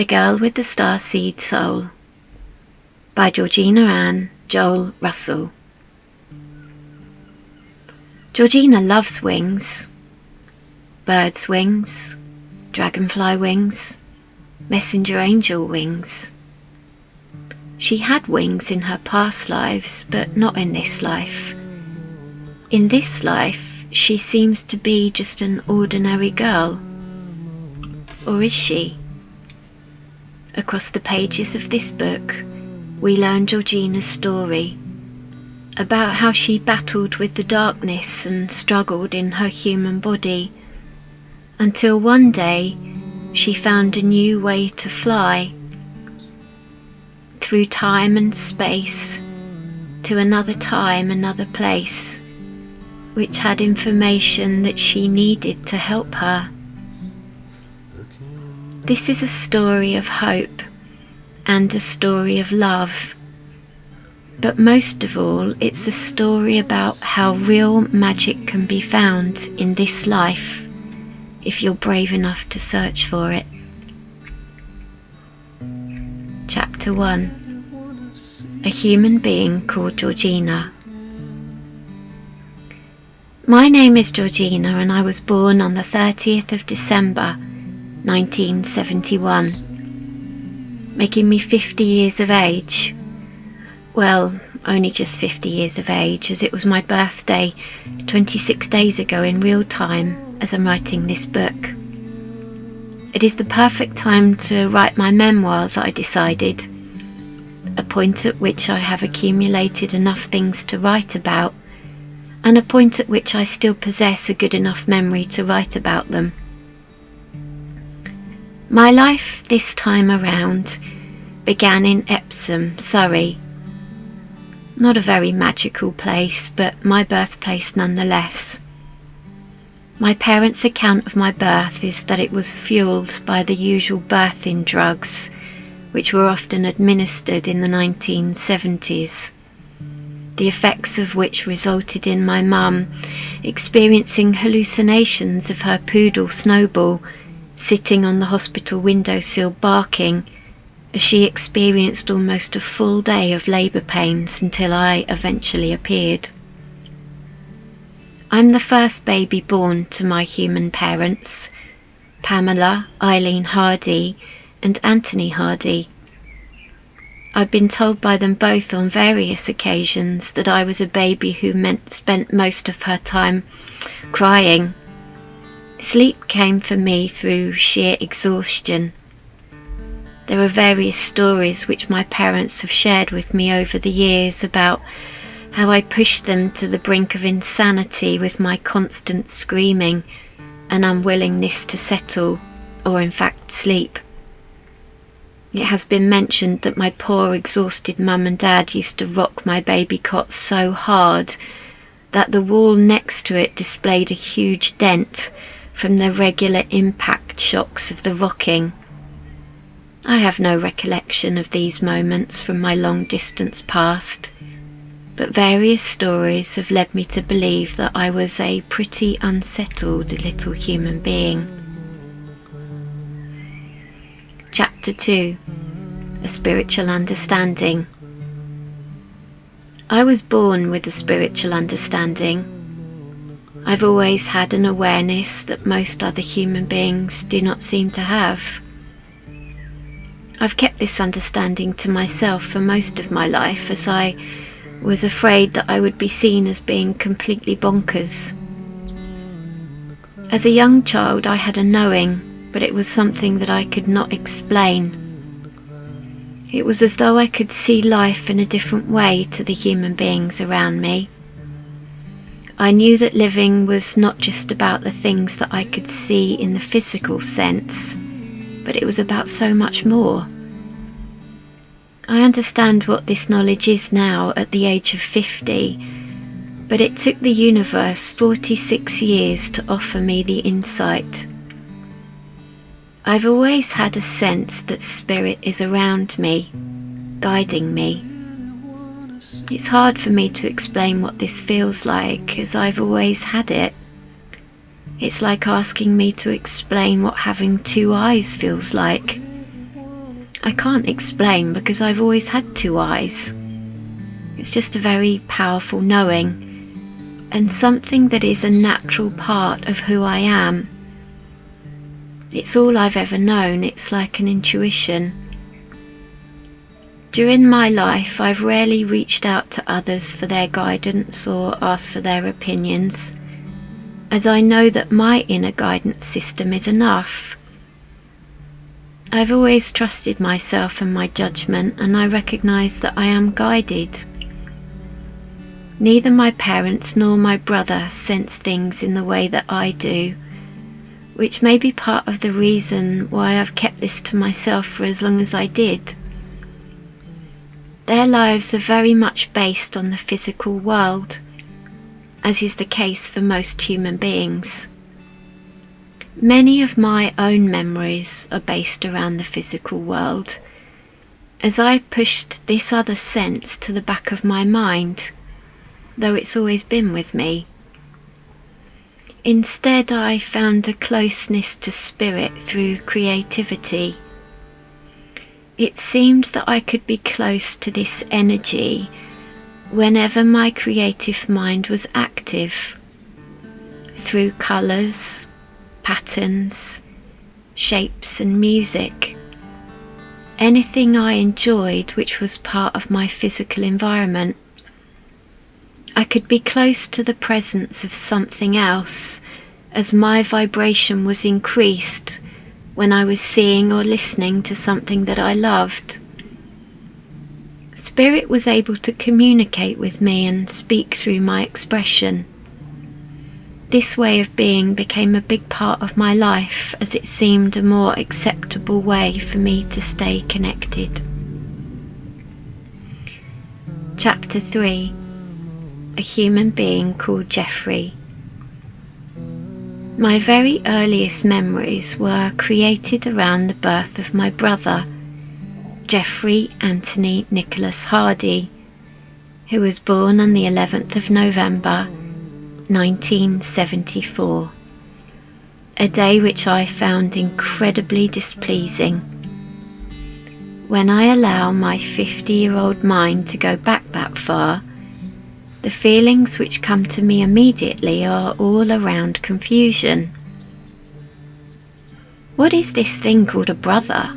Girl with the Starseed Soul by Georgina Ann Joel Russell. Georgina loves wings. Bird's wings, dragonfly wings, messenger angel wings. She had wings in her past lives, but not in this life. In this life, she seems to be just an ordinary girl. Or is she? Across the pages of this book, we learn Georgina's story about how she battled with the darkness and struggled in her human body until one day she found a new way to fly through time and space to another time, another place, which had information that she needed to help her. This is a story of hope and a story of love, but most of all, it's a story about how real magic can be found in this life if you're brave enough to search for it. Chapter 1. A human being called Georgina. My name is Georgina and I was born on the 30th of December 1971, making me 50 years of age. Well, only just 50 years of age, as it was my birthday 26 days ago in real time as I'm writing this book. It is the perfect time to write my memoirs, I decided, a point at which I have accumulated enough things to write about, and a point at which I still possess a good enough memory to write about them. My life this time around began in Epsom, Surrey. Not a very magical place, but my birthplace nonetheless. My parents' account of my birth is that it was fueled by the usual birthing drugs, which were often administered in the 1970s, the effects of which resulted in my mum experiencing hallucinations of her poodle Snowball sitting on the hospital windowsill barking as she experienced almost a full day of labour pains until I eventually appeared. I'm the first baby born to my human parents, Pamela Eileen Hardy and Anthony Hardy. I've been told by them both on various occasions that I was a baby who spent most of her time crying. Sleep came for me through sheer exhaustion. There are various stories which my parents have shared with me over the years about how I pushed them to the brink of insanity with my constant screaming and unwillingness to settle, or in fact sleep. It has been mentioned that my poor exhausted mum and dad used to rock my baby cot so hard that the wall next to it displayed a huge dent from the regular impact shocks of the rocking. I have no recollection of these moments from my long distance past, but various stories have led me to believe that I was a pretty unsettled little human being. Chapter 2. A Spiritual Understanding. I was born with a spiritual understanding. I've always had an awareness that most other human beings do not seem to have. I've kept this understanding to myself for most of my life, as I was afraid that I would be seen as being completely bonkers. As a young child I had a knowing, but it was something that I could not explain. It was as though I could see life in a different way to the human beings around me. I knew that living was not just about the things that I could see in the physical sense, but it was about so much more. I understand what this knowledge is now at the age of 50, but it took the universe 46 years to offer me the insight. I've always had a sense that spirit is around me, guiding me. It's hard for me to explain what this feels like, as I've always had it. It's like asking me to explain what having two eyes feels like. I can't explain because I've always had two eyes. It's just a very powerful knowing, and something that is a natural part of who I am. It's all I've ever known. It's like an intuition. During my life, I've rarely reached out to others for their guidance or asked for their opinions, as I know that my inner guidance system is enough. I've always trusted myself and my judgment, and I recognise that I am guided. Neither my parents nor my brother sense things in the way that I do, which may be part of the reason why I've kept this to myself for as long as I did. Their lives are very much based on the physical world, as is the case for most human beings. Many of my own memories are based around the physical world, as I pushed this other sense to the back of my mind, though it's always been with me. Instead, I found a closeness to spirit through creativity. It seemed that I could be close to this energy whenever my creative mind was active, through colours, patterns, shapes and music. Anything I enjoyed which was part of my physical environment. I could be close to the presence of something else as my vibration was increased when I was seeing or listening to something that I loved. Spirit was able to communicate with me and speak through my expression. This way of being became a big part of my life, as it seemed a more acceptable way for me to stay connected. Chapter 3. A human being called Jeffrey. My very earliest memories were created around the birth of my brother, Jeffrey Anthony Nicholas Hardy, who was born on the 11th of November 1974, a day which I found incredibly displeasing. When I allow my 50-year-old mind to go back that far, the feelings which come to me immediately are all around confusion. What is this thing called a brother?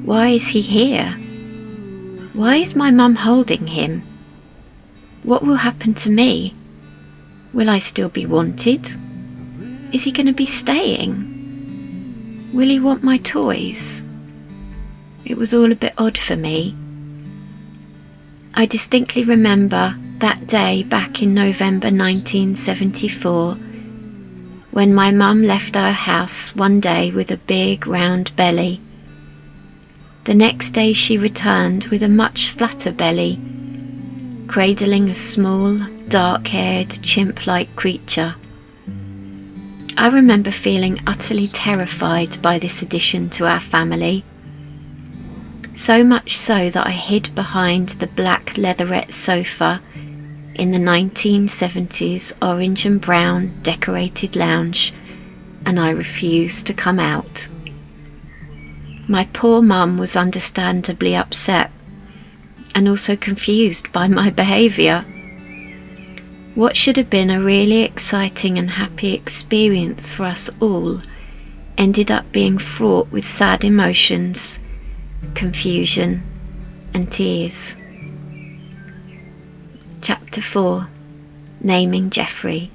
Why is he here? Why is my mum holding him? What will happen to me? Will I still be wanted? Is he going to be staying? Will he want my toys? It was all a bit odd for me. I distinctly remember that day back in November 1974, when my mum left our house one day with a big round belly. The next day she returned with a much flatter belly, cradling a small, dark-haired, chimp-like creature. I remember feeling utterly terrified by this addition to our family, so much so that I hid behind the black leatherette sofa in the 1970s orange and brown decorated lounge, and I refused to come out. My poor mum was understandably upset and also confused by my behaviour. What should have been a really exciting and happy experience for us all ended up being fraught with sad emotions, confusion and tears. Chapter 4. Naming Jeffrey.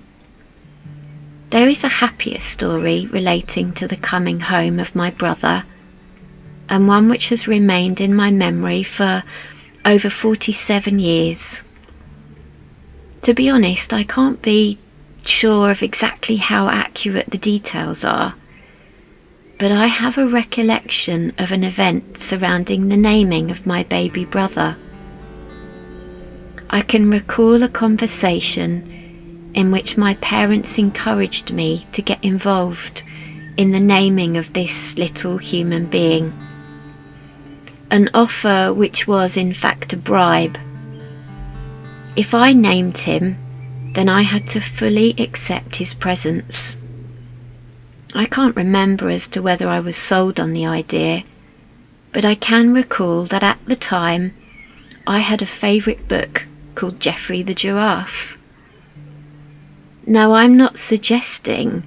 There is a happier story relating to the coming home of my brother, and one which has remained in my memory for over 47 years. To be honest, I can't be sure of exactly how accurate the details are, but I have a recollection of an event surrounding the naming of my baby brother. I can recall a conversation in which my parents encouraged me to get involved in the naming of this little human being. An offer which was in fact a bribe. If I named him, then I had to fully accept his presence. I can't remember as to whether I was sold on the idea, but I can recall that at the time I had a favourite book called Geoffrey the Giraffe. Now, I'm not suggesting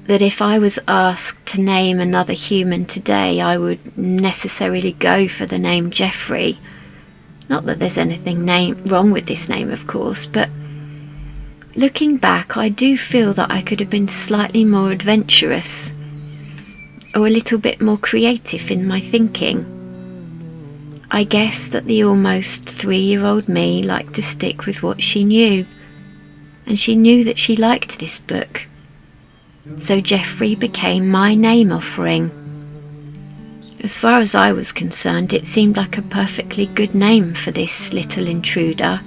that if I was asked to name another human today, I would necessarily go for the name Geoffrey. Not that there's anything wrong with this name, of course, but looking back, I do feel that I could have been slightly more adventurous or a little bit more creative in my thinking. I guess that the almost 3-year-old me liked to stick with what she knew, and she knew that she liked this book. So Geoffrey became my name offering. As far as I was concerned, it seemed like a perfectly good name for this little intruder,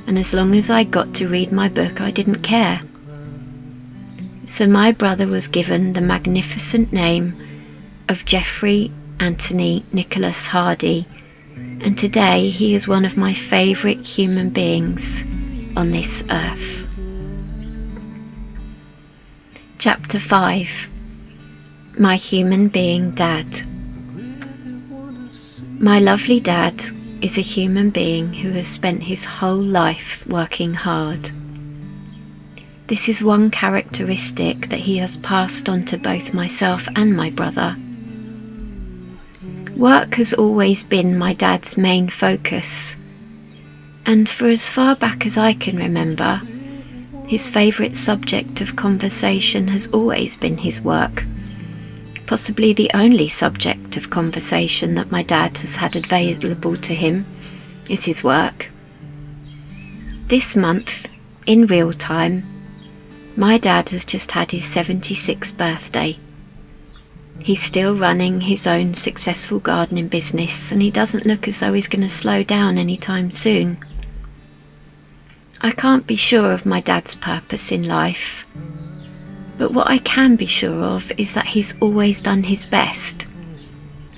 and as long as I got to read my book, I didn't care. So my brother was given the magnificent name of Geoffrey Anthony Nicholas Hardy, and today he is one of my favourite human beings on this earth. Chapter 5. My Human Being Dad. My lovely dad is a human being who has spent his whole life working hard. This is one characteristic that he has passed on to both myself and my brother. Work has always been my dad's main focus, and for as far back as I can remember, his favourite subject of conversation has always been his work. Possibly the only subject of conversation that my dad has had available to him is his work. This month, in real time, my dad has just had his 76th birthday. He's still running his own successful gardening business, and he doesn't look as though he's going to slow down anytime soon. I can't be sure of my dad's purpose in life, but what I can be sure of is that he's always done his best,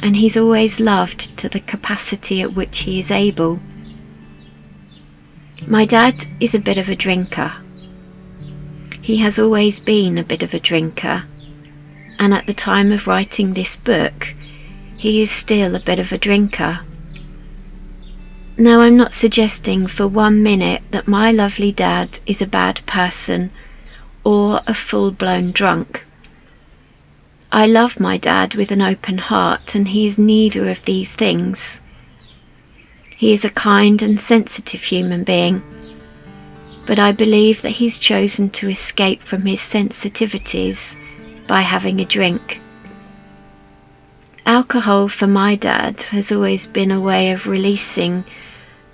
and he's always loved to the capacity at which he is able. My dad is a bit of a drinker. He has always been a bit of a drinker, and at the time of writing this book, he is still a bit of a drinker. Now, I'm not suggesting for 1 minute that my lovely dad is a bad person or a full-blown drunk. I love my dad with an open heart, and he is neither of these things. He is a kind and sensitive human being, but I believe that he's chosen to escape from his sensitivities by having a drink. Alcohol for my dad has always been a way of releasing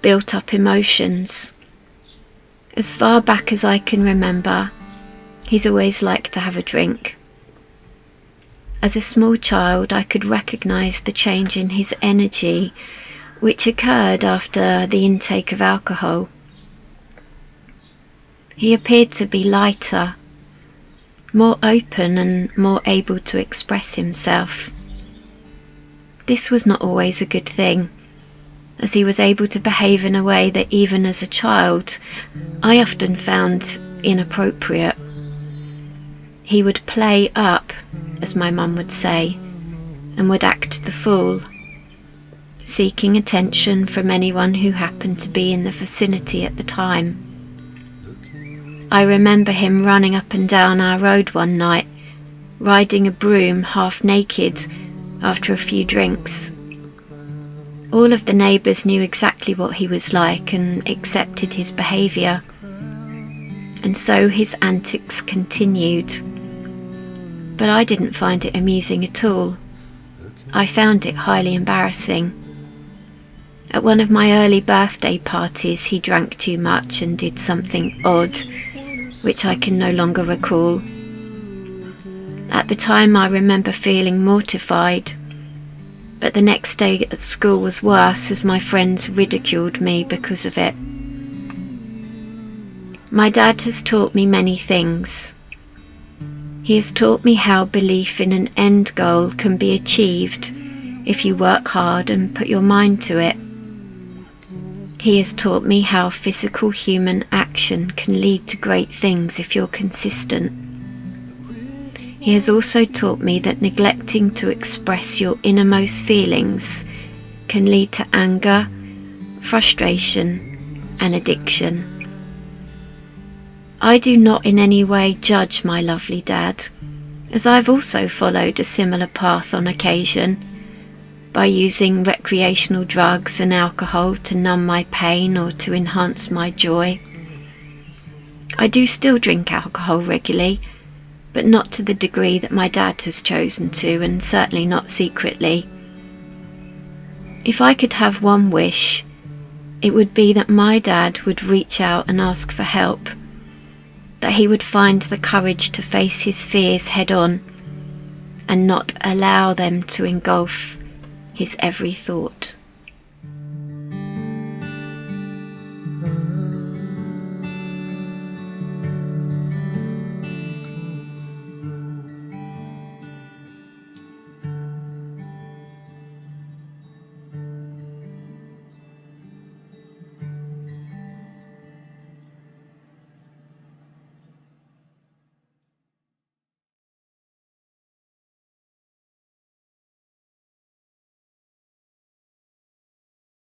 built-up emotions. As far back as I can remember, he's always liked to have a drink. As a small child, I could recognise the change in his energy which occurred after the intake of alcohol. He appeared to be lighter, more open and more able to express himself. This was not always a good thing, as he was able to behave in a way that even as a child I often found inappropriate. He would play up, as my mum would say, and would act the fool, seeking attention from anyone who happened to be in the vicinity at the time. I remember him running up and down our road one night, riding a broom half naked after a few drinks. All of the neighbours knew exactly what he was like and accepted his behaviour, and so his antics continued. But I didn't find it amusing at all. I found it highly embarrassing. At one of my early birthday parties, he drank too much and did something odd, which I can no longer recall. At the time, I remember feeling mortified, but the next day at school was worse, as my friends ridiculed me because of it. My dad has taught me many things. He has taught me how belief in an end goal can be achieved if you work hard and put your mind to it. He has taught me how physical human action can lead to great things if you're consistent. He has also taught me that neglecting to express your innermost feelings can lead to anger, frustration, and addiction. I do not in any way judge my lovely dad, as I have also followed a similar path on occasion, by using recreational drugs and alcohol to numb my pain or to enhance my joy. I do still drink alcohol regularly, but not to the degree that my dad has chosen to, and certainly not secretly. If I could have one wish, it would be that my dad would reach out and ask for help, that he would find the courage to face his fears head on and not allow them to engulf his every thought.